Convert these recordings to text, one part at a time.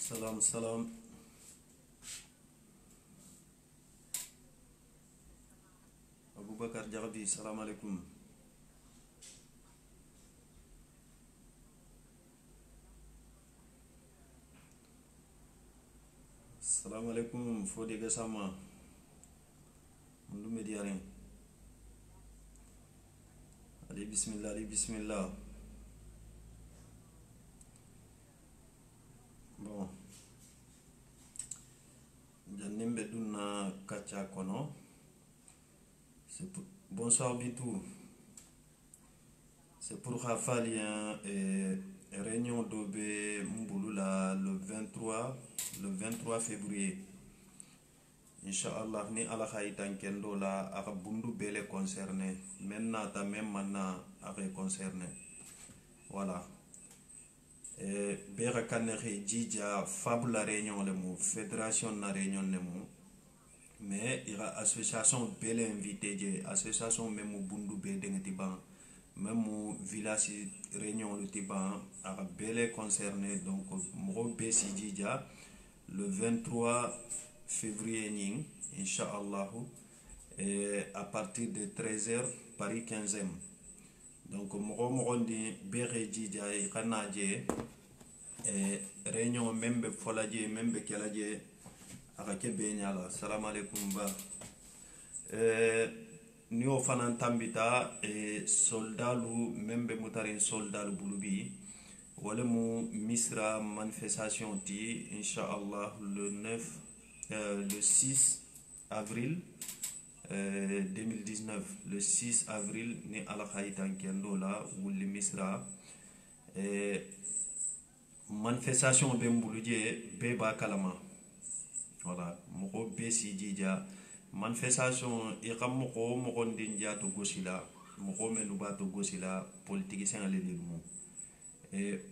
Salam salam. Abubakar Jarabi, salam alaikum. Salam alaikum, Fodi Gassama. Mundu Mediarin. Allez, bismillah, allez, bismillah. Bon. Janembe Duna Kacha Kono. Bonsoir Bitou. C'est pour Rafali réunion d'Obé Mbouloula le 23 février. Inch'Allah ni ala khaytan kendo la aka bundu bele concerné maintenant ta même mana aka concerné voilà bera kanere jija fable la réunion le mot fédération na réunion le mot mais il y a association bele invité je association même bundu be dengati ban même village réunion le tiban aka bele concerné donc mo be si jija le 23 février ning Inch'Allah à partir de 13h Paris 15e donc mo di béré djidja e kanaje réunion membe folaje membe kelaje aka kebe nyala salam alaikum ba ni o fanan tambita soldalu membe mutarin soldalu bulubi wala mu misra manifestation ti Inch'Allah le 6 avril 2019 le 6 avril ni ala khaytan kendo la wuli misra manifestation be mbuluje be ba kalama voilà moko be si jija manifestation e kam moko ndin jato gosila moko menu ba to gosila politique sengalé mu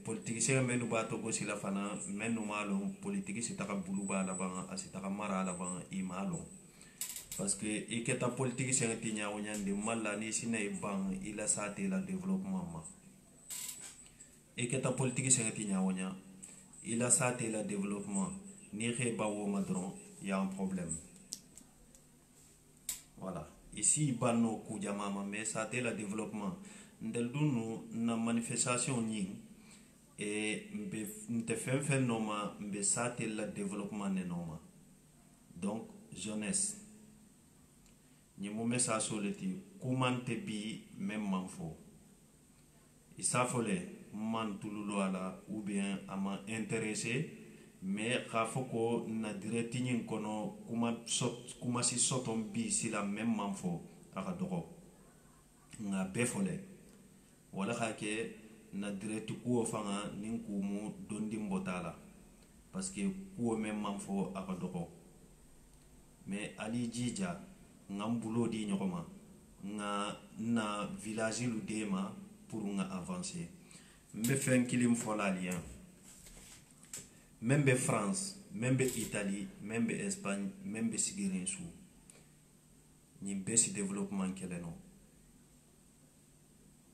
politicien menu ba to gosila fana menu malo politique si taka buluba la ban asi taka mara la ban i malo parce que iketa politique sen tinya wonyande malla ni sinay ban ila sate la développement ma iketa politique sen tinya wonya ila sate la développement ni xe bawo madron y a un problème voilà ici banno ku jamama mais sate la développement ndel dunu na manifestation ni et mbe fen noma mbe sate la développement ne noma donc jeunesse ni mo message soleti kumante bi même manfo isafole man tululo ala ou bien ama intéressé mais khafoko na direct nyin kono kuma si sotom bi si la même manfo aka dogo nga befole wala khake na direct kuo fanga nin kumu dondi mbotala parce que kuo même manfo aka dogo mais ali jija ngambulo di nyokoma nga na village lu dema pour nga avancer mbe fen kilim folalien membe France membe Italie membe Espagne membe sigirinsu ni besi développement keleno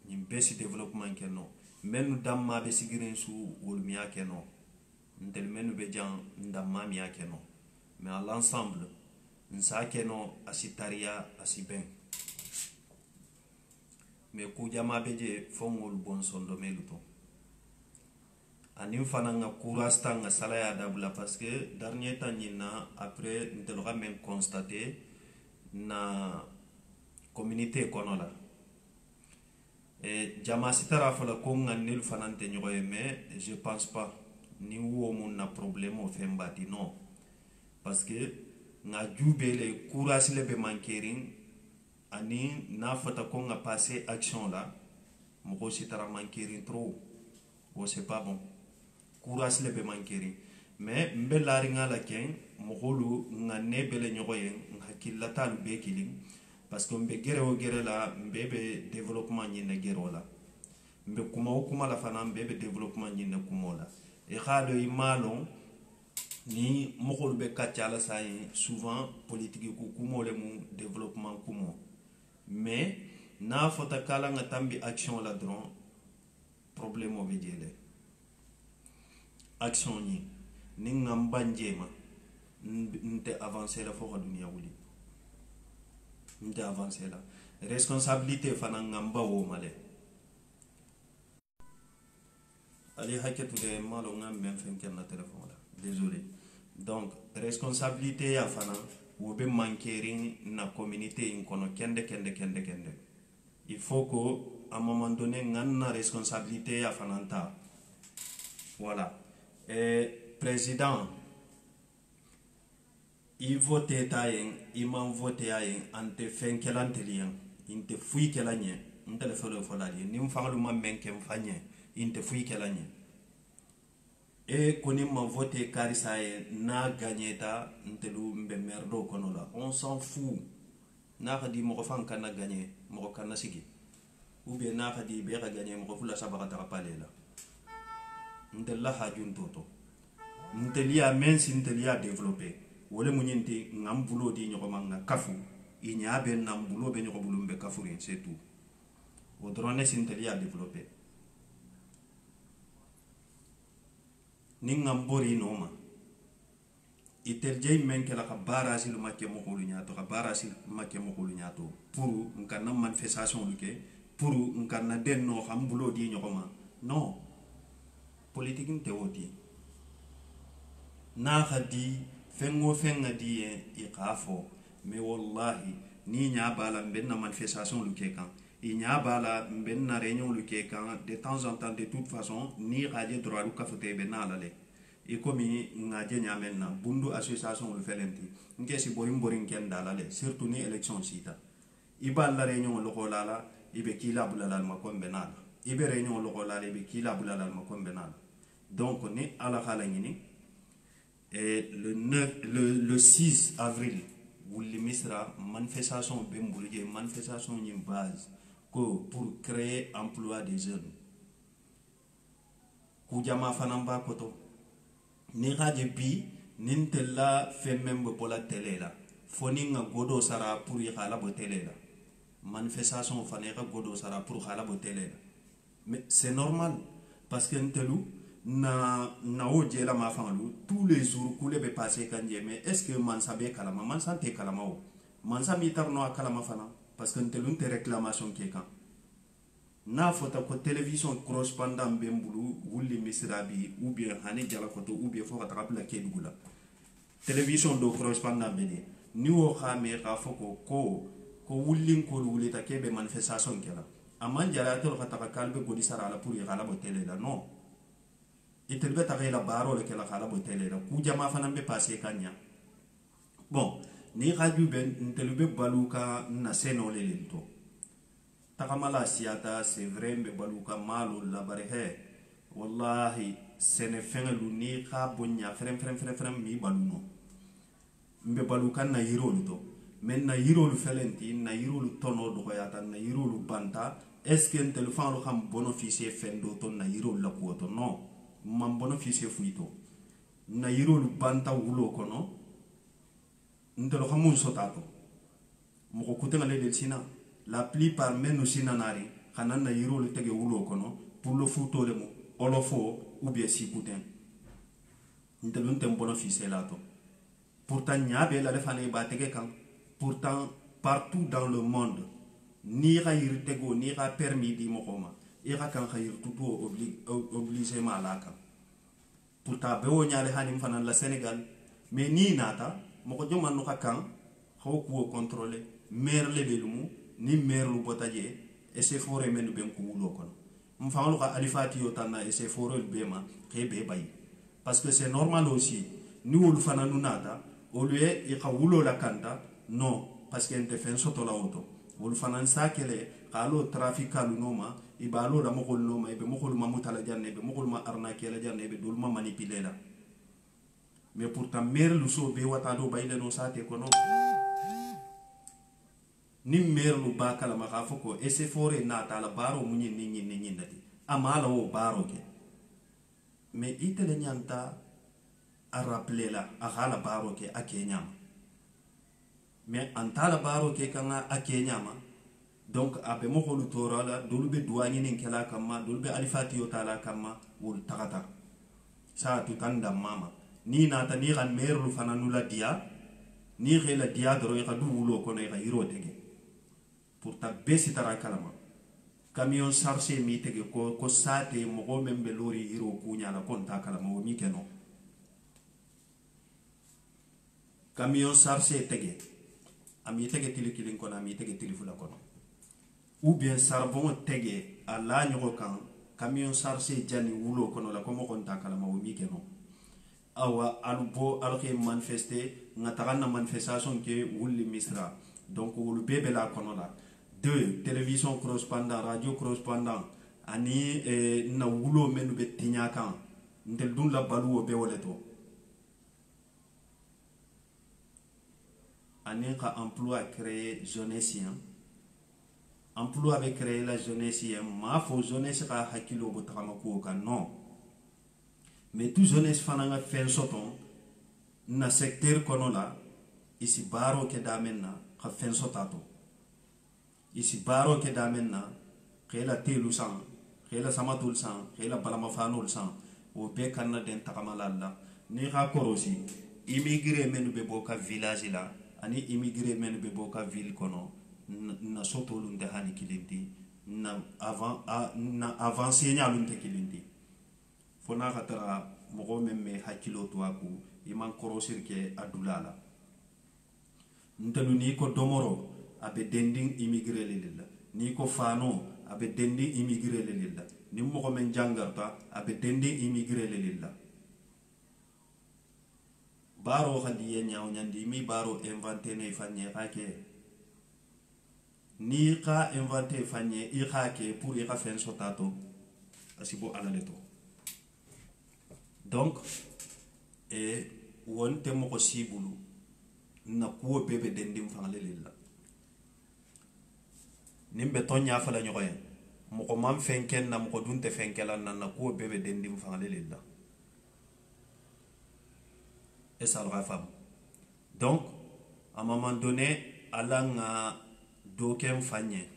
ni besi développement keleno menu damma be sigirinsu wol miya keno ntel menu be jan ndamma miya keno mais à l'ensemble nsa keno asitaria asiben mais ku jama beje fongol bon sondo meluto anim fana nga kurasta nga salaya dabla parce que dernier temps nina après ntelo même constaté na communauté konola et jama sitara fala ko nganil fanante nyoy mais je pense pas ni wo mon na problème au fembati non parce que nga jubele courage le be mankerin ani na fata ko nga passer action là mo si tara mankerin trop o c'est pas bon courage le be mankerin mais mbelari nga la ken mo holu nga nebele nyoyen hakilla tal be kilin parce que mbe gere o gere la mbebe développement ni ne gero la mbe kuma la fana mbebe développement ni ne kumola e khado imalon ni mokol be katchala say souvent politique ku kumole mu développement kumo mais na fota kala nga tambi action la dron problème o be jele action ni ni ngamba njema nte avancer la fo ka dunia wuli nte avancer la responsabilité fana ngamba wo male ali haketu de malo ngam men fen ken na téléphone la désolé donc responsabilité ya fana wo be manquering na communauté in kono kende il faut que à un moment donné ngana responsabilité ya fananta voilà et président il vote tayen il man vote ayen ante fen kelantelian inte fui kelanye ntele folo folali nim fangalu man menke mfanye inte fui kelanye et koni man vote karisa na gagneta ntelu mbe merdo kono la on s'en fout na khadi mo fan kana gagner mo kana sigi ou bien na khadi be ga gagner mo fula sabaka ta palela ntella hajun toto ntelia mensi ntelia développer wole munyenti ngam bulo di nyoko manga kafu inya be nam bulo be nyoko bulumbe kafu rien c'est tout o drone sintelia développer ni ngam bori noma itel jey menke la ka barasi lu makke mo ko lu nyaato ka barasi makke mo ko lu nyaato pour nkan manifestation lu ke pour nkan den no xam bulo di nyoko ma non politique inte woti na khadi fengo fenga di e qafo mais wallahi ni nya bala benna manifestation lu ke kan i nya bala benna réunion lu ke kan de temps en temps de toute façon ni radio droit lu kafote be na lale e komi ngaje nya menna bundu association lu felenti nke si borim ken dalale surtout ni élection sita ibal la réunion lu ko lala ibe kila bulala ma kombe nala ibe réunion lu ko lala ibe kila bulala ma kombe nala donc ni ala khala ngini et le 6 avril wuli misra manifestation bemboulje manifestation ni base ko pour créer emploi des jeunes ku jama fanamba koto ni radio bi nintella femembe pola télé la foni nga godo sara pour y khala bo télé la manifestation fane ka godo sara pour khala bo télé la mais c'est normal parce que ntelu na oje la ma fanlu tous les jours koule be passer kanje mais est-ce que man sabe kalama man sante kalama o man sami tarno kalama fana parce que ntelu te réclamation ke kan na fota ko télévision correspondant bembulu wuli misrabi ou bien hani jala koto ou bien fo ka takabla ke dugula télévision do correspondant bene ni wo khame ka foko ko wulin ko wuli ta kebe manifestation kala aman jala to ka takakalbe godi sara la pour y gala bo télé la non itel beta la baro le kala khala bo télé la ku jama fana be passer kanya bon ni radio ben ntelube baluka na seno le lento takamala siata c'est vrai be baluka malo la barehe wallahi sene fengelu ni kha bonya frem mi baluno mbe baluka na yiro to men na yiro lu felenti na yiro lu tono do yata na yiro lu banta est-ce que ntel fan lu xam bénéficier fendo to na yiro la ko to non man bénéficier fuito na yiro lu banta wulo kono ndelo xamun sotato moko kutenga le del sina la plupart menu sina nari xana na yiro lu tege wulo kono pour le futo le mo olofo ou bien si kuten ndelo ntem bénéficier la to pourtant nyabe la defane ba tege kan pourtant partout dans le monde ni ra yir tego ni ra permis di mokoma ira kan khayir tuto obligé malaka pourtant be wo nyaale hanim fanan la Sénégal mais ni nata moko joman no kan xaw ko contrôler maire le delumu ni maire lu botaje et c'est foré men ben ko wulo kon mfangalu ka alifati yo tanna et c'est foré bema khebe bay parce que c'est normal aussi ni wol fananu nata au lieu i ka wulo la kanta non parce que ente fen soto la auto wol fanan sakele qalo traficalu noma ibalo la mokol noma ibe mokol mamuta la janne be mokol ma arnaque la janne be dul ma manipuler la mais pourtant mer lu so be wata do bayle no sate ko non ni mer lu bakala ma khafoko et c'est foré nata la baro munyi ni ndati amala o baro ke mais itele nyanta a rappeler la a khala baro ke a kenyama mais antala baro ke kanga a kenyama donc abe mo holu torala dolbe douani nin kala kama dolbe alifati yo tala kama wol tagata sa tu tanda mama ni nata ni kan merlu fana nula dia ni la dia doro ka du wulo kono ka hiro tege pour ta besi tara kalama camion chargé mi tege ko sate mo go membe lori hiro kunya la konta kalama o mi keno camion chargé tege ami tege tilikilin kono ami tege tilifula kono ou bien charbon tege ala nyoko kan camion chargé jani wulo kono la komo konta kalama o mi keno awa alubo alke manifester ngataga na manifestation ke wuli misra donc wulu bebe la kono la deux télévision correspondant radio correspondant ani na wulo menu be tinya kan ndel dun la balu be woleto ani ka emploi créé jeunessien emploi avec créé la jeunessien ma fo jeunesse ka hakilo bo takama ko kan non mais tout jeunesse fananga fen soton na secteur kono la isi baro ke damenna ka fen sotato isi baro ke damenna khela telu san khela samatul san khela balama fanul san o be kanna den takamalalla ni ka korosi immigré menu be boka village la ani immigré menu be boka ville kono na sotolu nde hani kilindi na avancer nyalunte kilindi fona katara mogo memme hakilo to aku iman korosir ke adulala ntelu ni ko domoro abe dending immigré lelilla ni ko fano abe dending immigré lelilla ni mogo men jangarta abe dending immigré lelilla baro khadiye nyaaw nyandi mi baro inventé ne fanye khake ni ka inventé fanye i khake pour i ka fen sotato asibo alaleto donc wonte moko sibulu na kuwo bebe dendim fangle lilla nimbe tonya fala nyoy moko mam fenken na moko dunte fenkela na kuwo bebe dendim fangle lilla et ça le femme donc à un moment donné alanga dokem fanye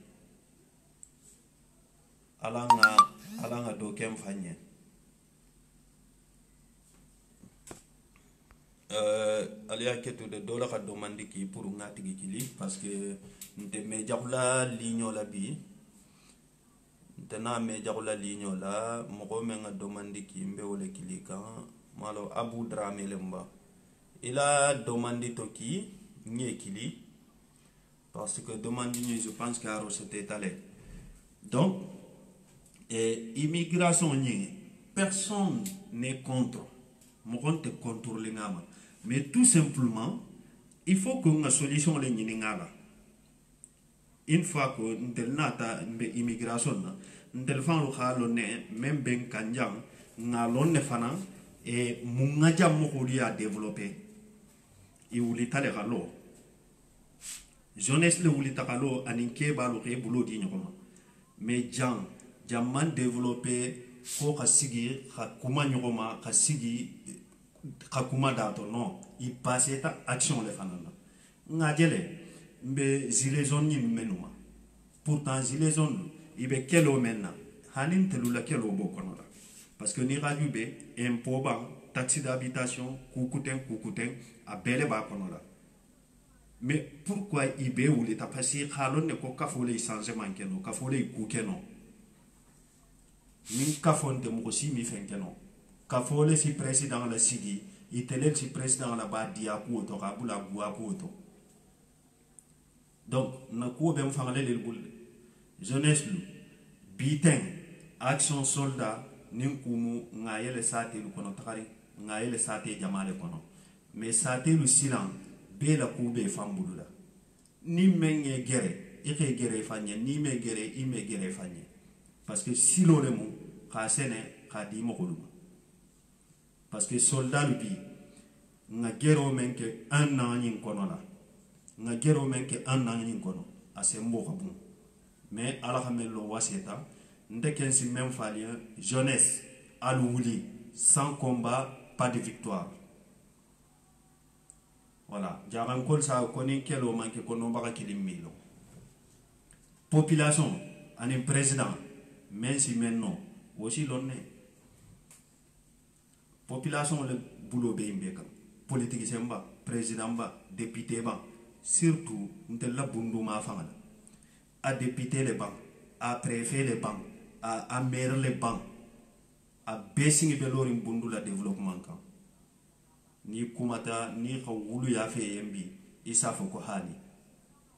alanga dokem fanye alia ketu de dola ka domandi ki pour ngati kili parce que nte me jabula ligno la bi nte na me jabula ligno la mo me nga domandi ki mbe wole kili kan malo Abu Drame lemba ila domandi to ki nye kili parce que domandi nye je pense que c'était allé donc immigration nye personne n'est contre mo konte contrôler ngama mais tout simplement il faut que une solution les nyiningala une fois que ntel nata mbe immigration na ntel fan lu khalo ne même ben kanjang ngalon ne fana et munga jam mo ko dia développer i wuli tale galo jeunesse le wuli takalo aninke balu ke bulo di nyoma mais jamman développer ko kasigi kuma nyoma kasigi kakuma dato non il passe ta action le fanana ngajele mbe zileson ni menuma pourtant zileson ibe kelo menna hanin telula kelo bokono la parce que ni radio be impôt ba taxe d'habitation kukuten a bele ba kono la mais pourquoi ibe ou l'état passé khalon ne ko kafole changement keno kafole kukeno min kafonte mo si mi fenkeno kafole si président la sigi itele si président la ba dia ko to ka bula gua ko to donc na ko be mfangale le bul jeunesse lu biten action soldat nin kumu ngayele sate lu kono takari ngayele sate jamale kono mais sate lu silan be la ko be fambulula ni menye gere ike gere fanye ni me gere i me gere fanye parce que silo le mu ka sene ka di mo ko parce que soldat bi nga gero menke un an yin kono la nga gero menke un an yin kono ase mbo kabun mais ala hamelo waseta ndeken si même falien jeunesse alouli sans combat pas de victoire voilà jaran kol sa koni kelo manke kono baka kilimilo population ani président même si maintenant aussi l'on est population le boulot be imbe kan politicien ba président ba député ba surtout ntella bundu ma fangala a député le ban a préfet le ban a maire le ban a besingi be lorin bundu la développement kan ni kumata ni ka wulu ya fe yembi isa fo ko hani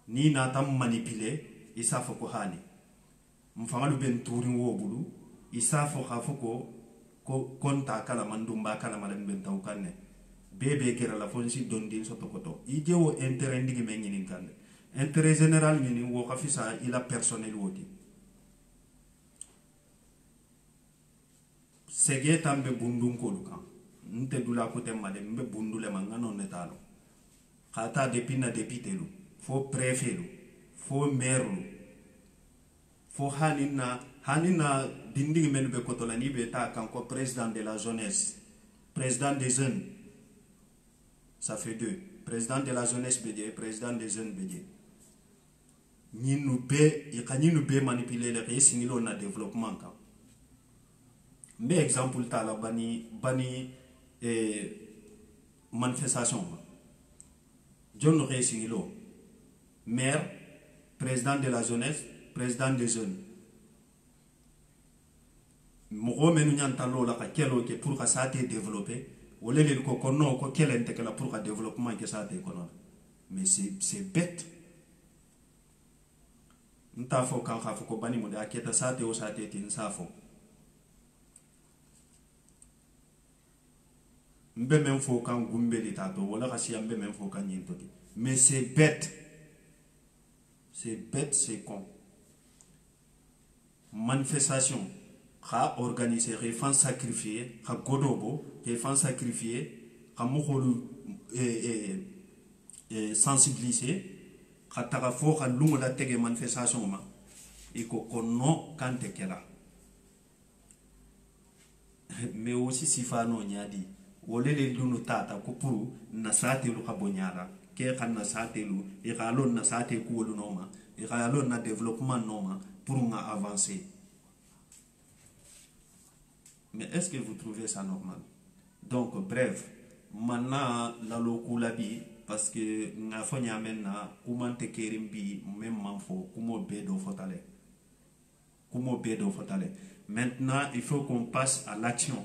ni na tam manipuler isa fo ko hani mfangalu ben turin wo bulu isa fo ka fo ko konta kala mandumba kala malam ben taw kanne bebe kera la fonsi dondin soto koto ije wo intérêt ndigi men ngini kande intérêt général ngini wo khafisa ila personnel woti sege tambe bundun ko lukan nte dula ko temale mbe bundule mangano netalo khata depina député lu fo préfet lu fo maire lu fo hanina dindigi men be koto la ni be ta kanko président de la jeunesse président des jeunes ça fait deux président de la jeunesse bédié président des jeunes bédié ni nous be manipuler les singilo na développement ka mais exemple ta la bani manifestation John re singilo maire président de la jeunesse président des jeunes mogo menu nyantalo la ka kelo ke pour ka sa te développer wala le ko kono ko kelente que la pour ka développement que ça te kono mais c'est bête nta fo kan kha fo ko bani mo da keta sa te o sa te tin sa fo mbe men fo kan gumbe li tato wala ka si mbe men fo kan yinto mais c'est bête c'est con manifestation kha organiser kha fan sacrifier kha godobo kha fan sacrifier kha mokholu sensibiliser kha taga fo kha lungu la tege manifestation ma iko kono kante kela mais aussi sifano nyadi wolele lunu tata ko puru na sate lu khabonyala ke khanna sate lu e galon na sate ku lu noma e galon na développement noma pour nga avancer. Mais est-ce que vous trouvez ça normal? Donc bref, maintenant la lokulabi parce que nga fonya menna kumante kerimbi même manfo kumo bedo fotale. Maintenant, il faut qu'on passe à l'action.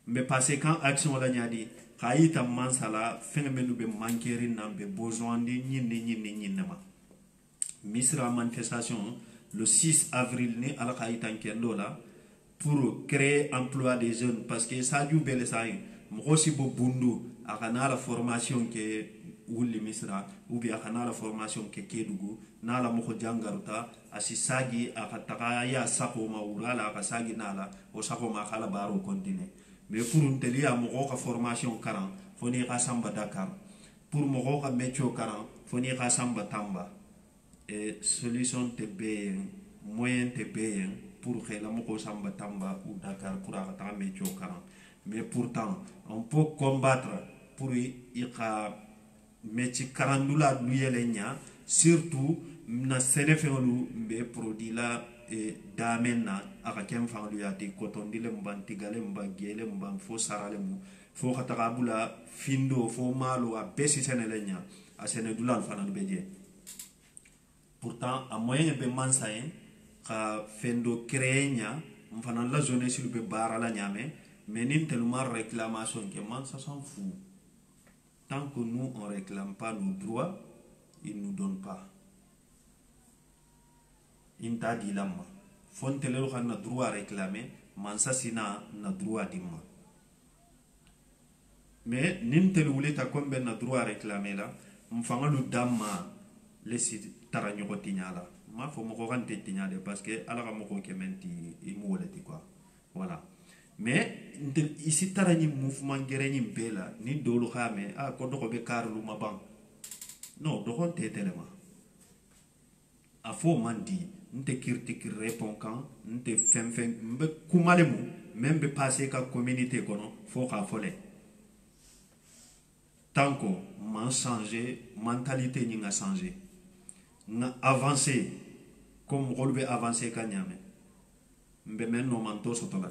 Mais parce que quand action la nyadi kaita mansala phénomène be manquerin nambe besoin de ni nama. Misra manifestation le 6 avril ni ala kaita kendola pour créer emploi des jeunes parce que ça du bel sai mosi bo bundu akana la formation que wuli misra ou bien akana la formation que kedugu na la moko jangaruta asisagi akataka ya sako maurala akasagi nala o sako makala baro continue mais pour un telia moko ka formation 40 foni ka samba Dakar pour moko ka métier 40 foni ka samba Tamba et solution TB moyen TB pour que la moko samba Tamba ou Dakar pour ta métier 40 mais pourtant on peut combattre pour y métier 40 dollars luyelenya surtout na senefelu be produit la damena aka kem fanlu ya ti kotondile mbanti gale mbagele mbang fo sarale mu fo khatabula findo fo malo a besi senelenya a senedulal fanan beje pourtant a moyen be mansayen ka fendo créenya mfanan la zone sur be barala nyame mais nin tellement réclamation que man ça s'en fout tant que nous on réclame pas nos droits ils nous donnent pas inta di lamma fonte lelo kan na droit réclamer mansa sina na droit dimma mais nintel wulita kombe na droit réclamer la mfangalu damma lesi tara nyogoti nyala ma fo mo ko kan te nyade parce que ala ka mo ko kementi imu wolati quoi voilà mais ici tara ni mouvement gereni bela ni dolu xame a ko do ko be karlu ma ban non do kon te telema a fo mandi nte critique répond quand nte fem mbe kumalemu même be passer ka communauté kono fo ka folé tant que man changer mentalité ni nga changer nga avancer comme rolbe avancer ka nyame mbe men no man to sotola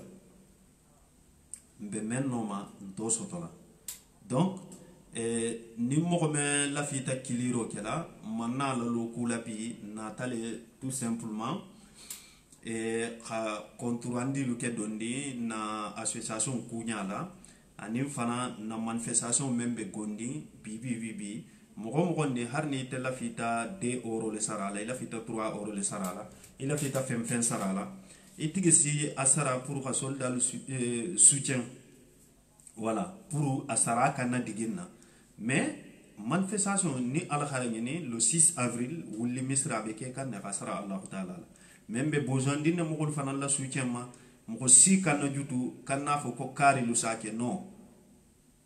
mbe men no ma to sotola donc ni mɔgɔ mɛ lafita kiliro kɛla manna la loku la bi natale tout simplement ka konturandi lu ke dondi na association kunya la ani fana na manifestation membe gondi bibi mɔgɔ ni har ni te lafita 2 euro le sarala ila fita 3 euro le sarala ila fita fem sarala itigisi asara pour ka soldat le soutien voilà pour asara kana diginna mais manifestation ni ala kharani le 6 avril wuli misra be ke kan na asara allah taala même be besoin dinna mo fana la soutien ma mo si kana jutu kana fo ko kari lu sake non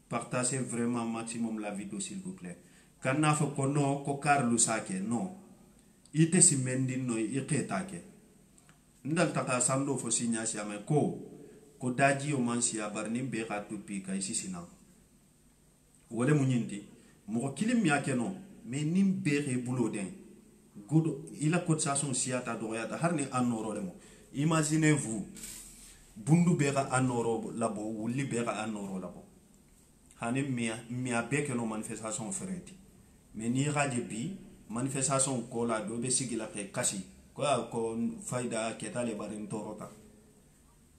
partagez vraiment maximum la vidéo s'il vous plaît kana fo ko no ko kari lu sake non ite si mendi no iketake ndal taka sando fo signa si ame ko daji o man si abarni be ka tupi ka isi sina wole munyindi mo kilim yake no mais nim bere bulo den godo ila cotisation siata doyata harni anoro le mo imaginez vous bundu bera anoro labo wuli bera anoro labo hani mia beke no manifestation fereti mais ni radio bi manifestation ko la do be sigila ke kasi ko faida ketale barin torota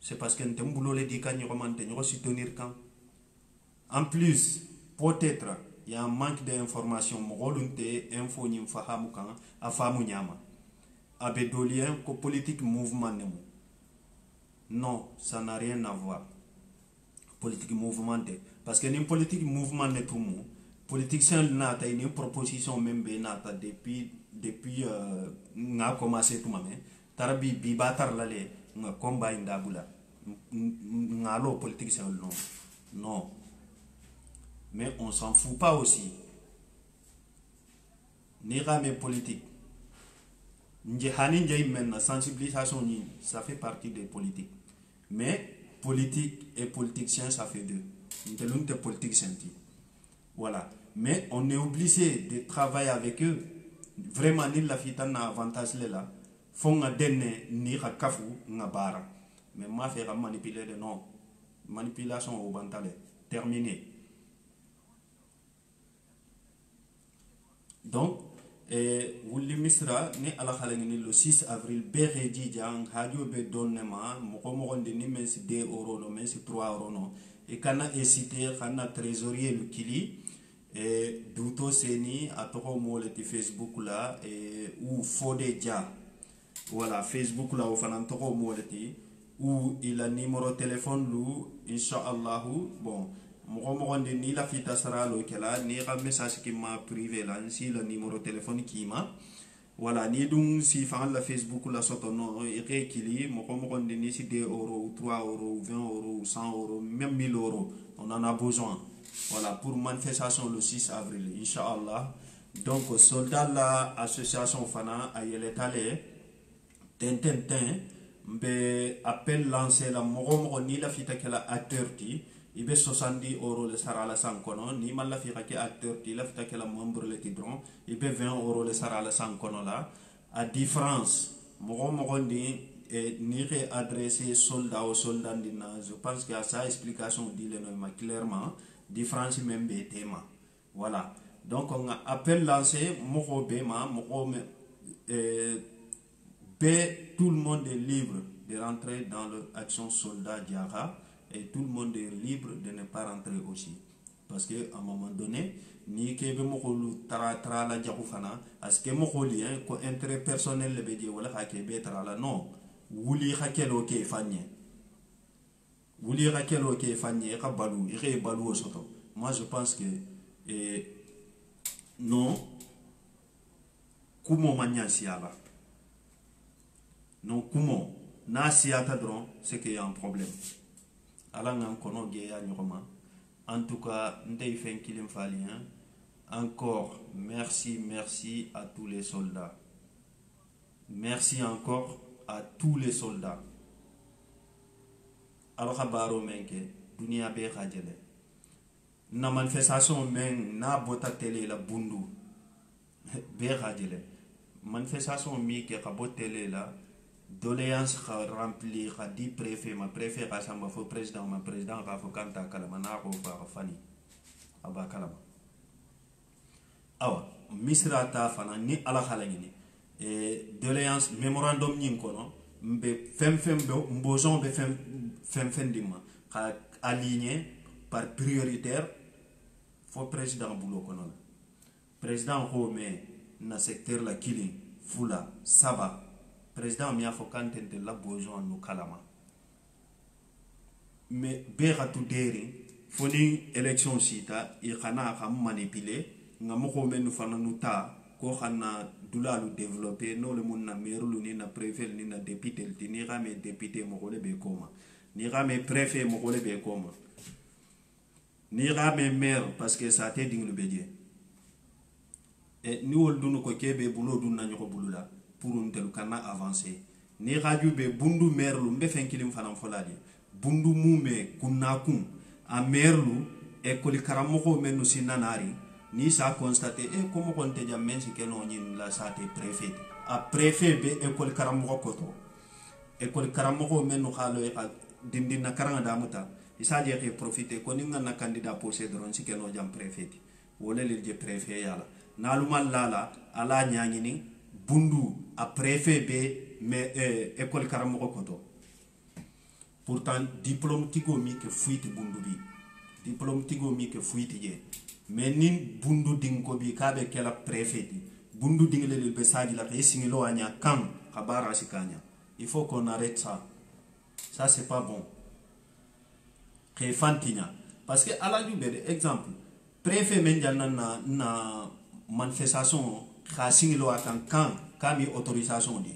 c'est parce que ntembulo le di kanyo mante nyo soutenir kan en plus peut-être il y a un manque d'information mogolunte info nyim fahamu kan afamu nyama abedolien ko politique mouvement nemo non ça n'a rien à voir politique mouvement parce que ni politique mouvement ne tout mo politique c'est nata une proposition même be nata depuis nga commencé tout mamé tarabi bi batar lalé nga combat indabula nga lo politique c'est non mais on s'en fout pas aussi ni ramé politique njehani njey maintenant sensibilisation ni ça fait partie des politiques mais politique et politicien ça fait deux ntelun te politique senti voilà mais on est obligé de travailler avec eux vraiment ni la fitana avantage là font nga denne ni ka kafu nga bara mais ma fait manipuler de non manipulation au bantale terminé donc wuli misra ni ala khalangini le 6 avril bereji jang hajo be donnema mo ndi ni men si 2 euro no men si 3 euro no e kana hésiter kana trésorier le kili duto seni atoko mo le Facebook là ou Fodé Dia voilà Facebook là ou fanan toko mo le ou il a numéro téléphone lu inshallah bon mo ndi ni la fita sara lo kala ni ka message qui m'a privé là si le numéro téléphone qui m'a voilà ni dum si fan la Facebook la soto no e kili mo ndi ni si 2 euros ou 3 euros ou 20 euros ou 100 euros même 1000 euros on en a besoin voilà pour manifestation le 6 avril inshallah donc soldat la association fana ayele tale ten be appel lancé la mo ni la fita kala acteur ti ibe 70 euros le sara la sankono ni mal la fita ke acteur ti la fita kala membre le tidron ibe 20 euros le sara la sankono la à différence mo ndi ni adressé soldat au soldat dina je pense que sa explication dit le nom clairement différence même be tema voilà donc on a appel lancé mo bema mo tout le monde est libre de rentrer dans l'action soldat Diara et tout le monde est libre de ne pas rentrer aussi parce que à un moment donné ni kebe mokolu tra la jaxu fana parce que mokoli ko intérêt personnel le bedie wala ka kebe tra la non wuli hakelo ke fanye ka balu ire balu soto moi je pense que non kumo manya siala non kumo na siata dron c'est qu'il y a un problème ala ngan kono ge ya nyoma en tout cas ndey fen kilim fali hein encore merci à tous les soldats merci encore à tous les soldats alors khabaro menke dunia be khajele na manifestation men na bota télé la bundu be khajele manifestation mi ke khabo télé la doléance remplir a dit préfet ma préfet rasamba fo président ma président ka fo kanta kala mana ko fa fani aba kalama awa misra ta fana ni ala halangini doléance memorandum nyin kono mbe fem be mbozon be fem dima ka aligné par prioritaire fo président bulo kono la président ko me na secteur la killing fula saba président mi afo kantente la besoin no kalama mais be khatu deri foni élection sita i khana kham manipuler ngam ko men fana nu ta ko xana dulalu développer no le mun na merulu ni na préfet ni na député ni rame député mo ko le be koma ni rame préfet mo ko le be koma ni rame maire parce que ça té dinglu bedje et ni wol dunu ko kebe bulo dun nañu ko bulula pour ntelu kana avancer ni radio be bundu merlu mbe fenkilim fanam folali bundu mume kunakun a merlu e koli karamoko menu sinanari ni sa constaté e comme on te jamen si keno nyin la sate préfet a préfet be e koli karamoko koto e koli karamoko menu khalo e dindi na karanga damuta isa je ke profiter ko ni ngana candidat posé dron si keno jam préfet wala le je préfet yala nalumal lala ala nyangini bundu a préfet be mais école karamoko koto pourtant diplôme tigo mi ke fuiti bundu bi diplôme tigo mi ke fuiti je mais nin bundu dingo bi kabe kala préfet bundu dingle le be saji la ke singilo anya kam khabara sikanya il faut qu'on arrête ça c'est pas bon ke fantina parce que ala du be exemple préfet men jalna na manifestation kha singilo akan kan kami autorisation di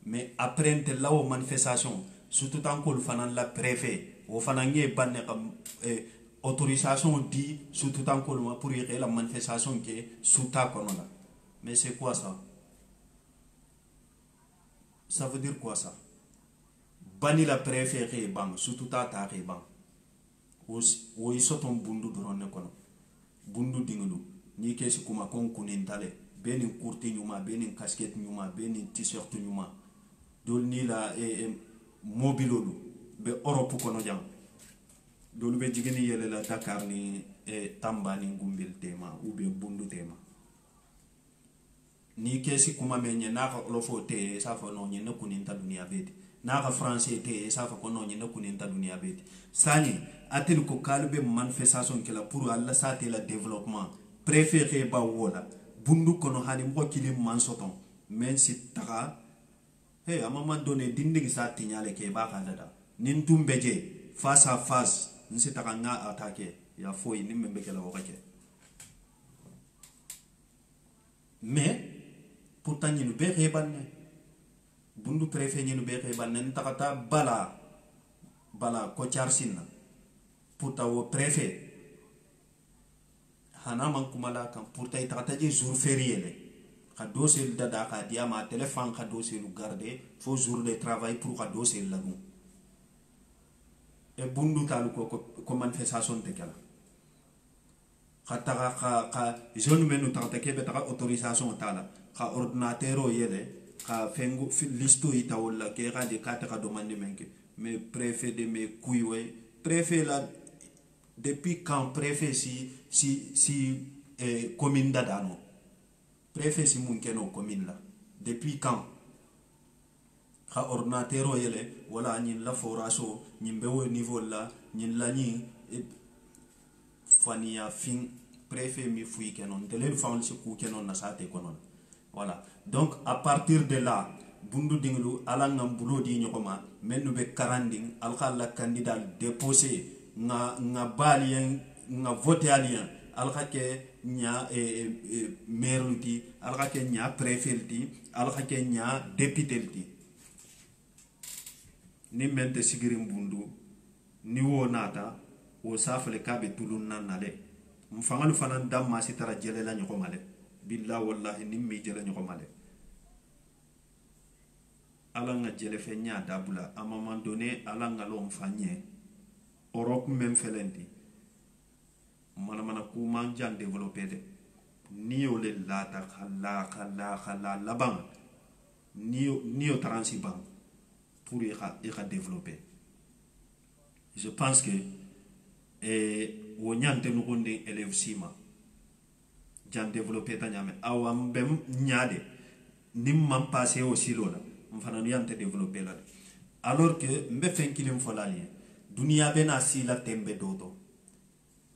mais après tel la manifestation surtout tant que le fanan la préfet o fanangé banne comme autorisation di surtout tant que pour y la manifestation qui sous ta konola mais c'est quoi ça veut dire quoi ça bani la préfet re bang surtout ta re bang o isoton bundu drone kono bundu dingulu ni kesi kuma kon kunintale benin kurti nyuma benin casquette nyuma benin t-shirt nyuma dol ni la mobilolu be Europe kono jam dolu be jigeni yele la Dakar ni Tamba ni ngumbil tema ou be bundu tema ni kesi kuma menye na ka olofo te sa fa no nyene kuninta dunia beti na ka français te sa fa kono nyene kuninta dunia beti sani atel ko kalbe manifestation kala pour Allah sa te la développement préféré ba wola bundu kono hani mo kilim man soton men si taka hey, à un moment donné, dinding sa tignale ke ba kadada. Nintum beje face à face, nsi takanga attaquer. Ya foi ni membe ke la okake. Mais pourtant ni be rebanne. Bundu préfet ni be rebanne ntakata bala ko charsinna. Pourtant au préfet hana man kumala kan pourtant itakata je jour férié le. Ka dossier dada ka diama téléphone ka dossier lu garder faut jour de travail pour ka dossier la nous e bundu talu ko manifestation te kala ka jeune menu ta ke be ta autorisation tala ka ordinateur yele ka fengu listo ita wala ke ga de ka ta demande menke mais préfet de me kuiwe préfet la depuis quand préfet si commune dadano préfet si mun keno commune la depuis quand ka ordinateur yele wala nyin la foraso nyin be au niveau la nyin la ni fania fin préfet mi fui kenon tele faul si ku kenon na sate konon voilà donc à partir de là bundu dinglu ala ngam bulo di nyokoma menu be karanding al khalla candidat déposé nga balien nga voter alien alxake nya maire ti alxake nya préfet ti alxake nya député ti ni mente sigirim bundu ni wonata o safale kabe tulun nanale mfangalu fanan damma sitara jelela nyoko male billahi wallahi nimmi jela nyoko male ala nga jele fe nya dabula à un moment donné ala nga lo mfanye Europe même felenti mana ku manjan développer de ni o le lata khala labang ni o transiban pour y développer je pense que wo ñante nugundi élève sima jan développer ta ñame awam bem ñade nim man passé au silo la mfana ñante développer la alors que mbe fenkilim folali dunia bena sila tembe doto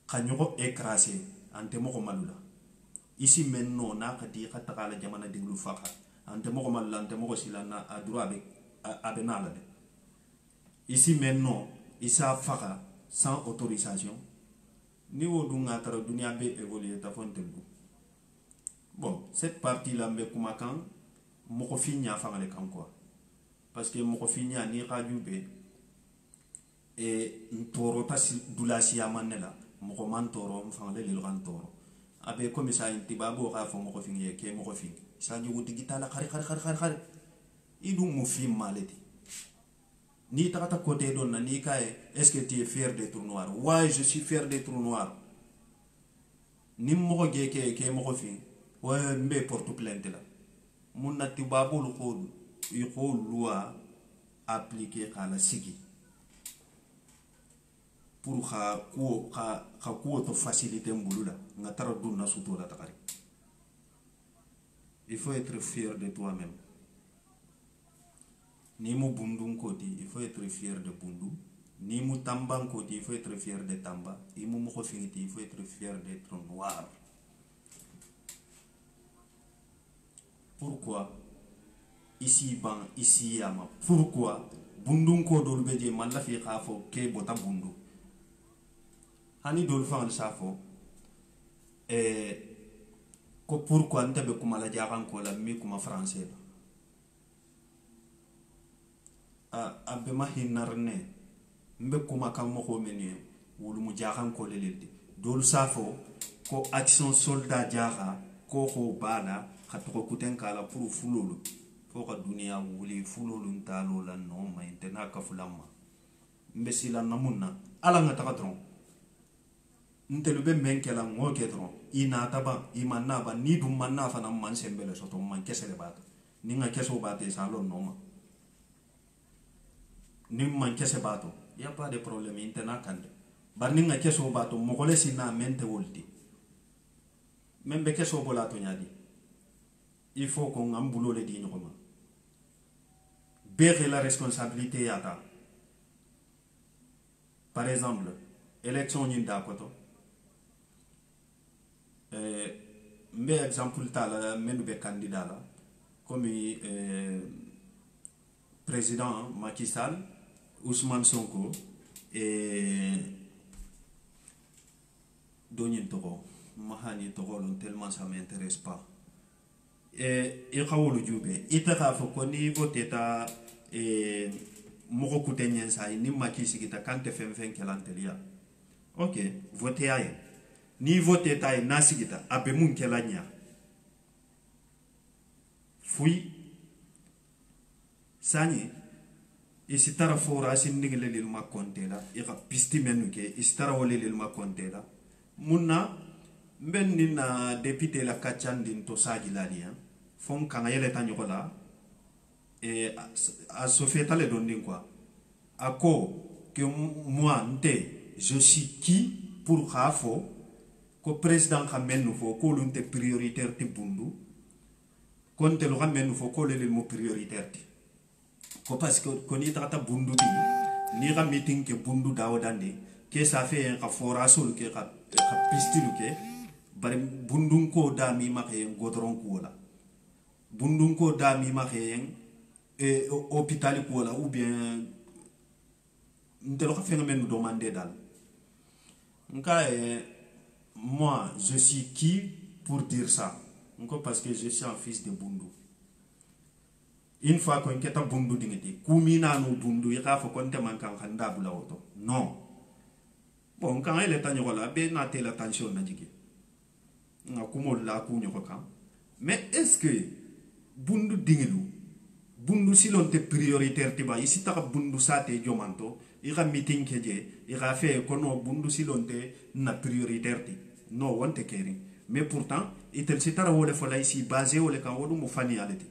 kanyo écrasé ante moko malula ici maintenant na kati khataka la jamana dinglu fakha ante moko malula ante moko sila na a droit avec abenala de ici maintenant isa fakha sans autorisation ni wodunga tara dunia be évoluer ta fontelbu. Bon, cette partie-là, mais comme quand, mon fils a fait le camp quoi. Parce que mon fils a ni rajouté et toro pas doula si amanela, mon man toro, enfin le grand toro. Avec comme ça, un tibabo a fait mon fils qui est mon fils. Ça dit ou digital, khari. Il doit mon fils malade. Ni tata côté donne ni kae, est-ce que tu es fier des trous noirs? Ouais, je suis fier des trous noirs. Ni mon gars qui est mon fils. Ouais, mais porte plainte là. Mon natibabo le code, il faut loi appliquer à la sigi. Pour que faciliter un boulot là, il faut être fier de toi-même. Ni mu bundu koti, il faut être fier de bundu. Ni mu tamba koti, il faut être fier de tamba. Ni mu mokofingiti, il faut être fier d'être noir. Pourquoi ici ban ici yama? Pourquoi bundu ko dolbe je man la fi khafo ke bota bundu hani dol fa safo ko pourquoi ntabe kuma la jaran ko la mi kuma français abe ma hinarne mbe kuma kam mo ko menu wulu mu jaran ko lelelde dol safo ko action soldat jara ko ho bana khatoko kuten kala pour fululu foka dunia wuli fululu ntalo la no maintena ka fulama mbesila namuna ala ngata katron ntelu be menkela ngoke tron ina taba imanna ba ni dum manna fa nam man sembele soto man kesele bata ni nga keso bata salo no ni man kese bato y a pas de problème intena kande bar ni nga keso bato mo ko lesina mente wolti membe keso bolato nyadi il faut qu'on a un boulot de digne. Bérer la responsabilité à ta. Par exemple, élection n'y d'accord. Mais exemple là, mais nous candidat là, comme président Macky Sall, Ousmane Sonko et Donyin Toro, Mahani Toro, tellement ça m'intéresse pas. Et kawolu jube ita ka fo ko ni vote ta moko kutenyen sai ni maki sigita kante fem kelantelia ok vote ay ni vote ta na sigita abe mun kelanya fui sani isitara fora sindigele lil makontela ira pisti menuke isitara wole lil makontela munna ben nina député la kachandi to sagilali fon kanga yele tanyola a sofeta le dondin quoi ako que moi nte je suis qui pour khafo ko président khamenu fo ko lunte prioritaire ti bundu konte lo khamenu fo ko le mo prioritaire ti ko parce que koni tata bundu bi ni ga meeting ke bundu dawdande ke ça fait un fora sol ke ka pistilu ke bari bundun ko dami make godron ko la bundun ko dami make hôpital ko la ou bien ndelo ka fe ngmen demander dal nka moi je suis qui pour dire ça nko parce que je suis un fils de bundu une fois qu'on keta bundu dingeti kumina no bundu ya fa konte man kan khanda bula auto non bon quand elle est tanyola be na telle attention na jigi nga kumol la ku nyoko kan mais est-ce que bundu dingelu bundu silonte prioritaire tiba isi ta bundu sate jomanto ira meeting keje ira fait kono bundu silonte na prioritaire ti no wonte keri mais pourtant itel sitara wole fola ici basé wole kan wodu mo fani alati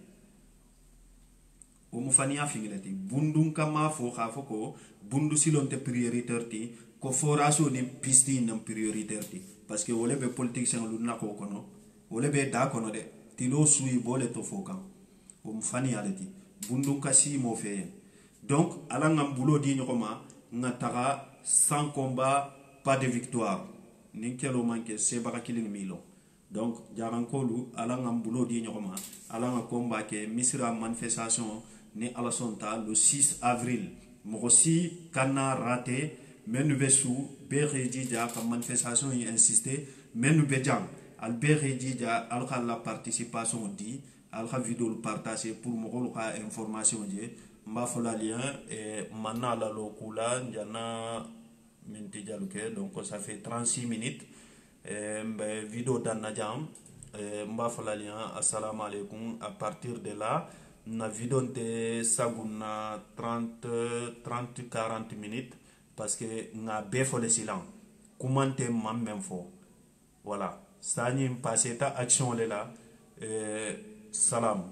o mo fani afingilati bundu kama fo khafo ko bundu silonte prioritaire ti ko foraso ni pisti nam prioritaire ti parce que wole be politicien lu na ko kono wole be da kono de tilo suyi bole to fokan o mfani alati bundu kasi mo fe donc ala ngam bulo di nyoma ngataga sans combat pas de victoire nin kelo manke se baka killing milo donc jarankolu ala ngam bulo di nyoma ala nga combat ke misra manifestation ni ala sonta le 6 avril mo si kana raté menu besu bere jija ka manifestation yi insister menu bejang al bere jija al la participation di al vidéo partager pour mo ka information je mba fola lien et manna la lokula njana minti jaluke donc ça fait 36 minutes mbe vidéo dan najam mba fola lien assalamu alaikum à partir de là na vidéo de saguna 30-40 minutes parce que nga be fo le silence commenter mam même fo voilà ça ni passer ta action là salam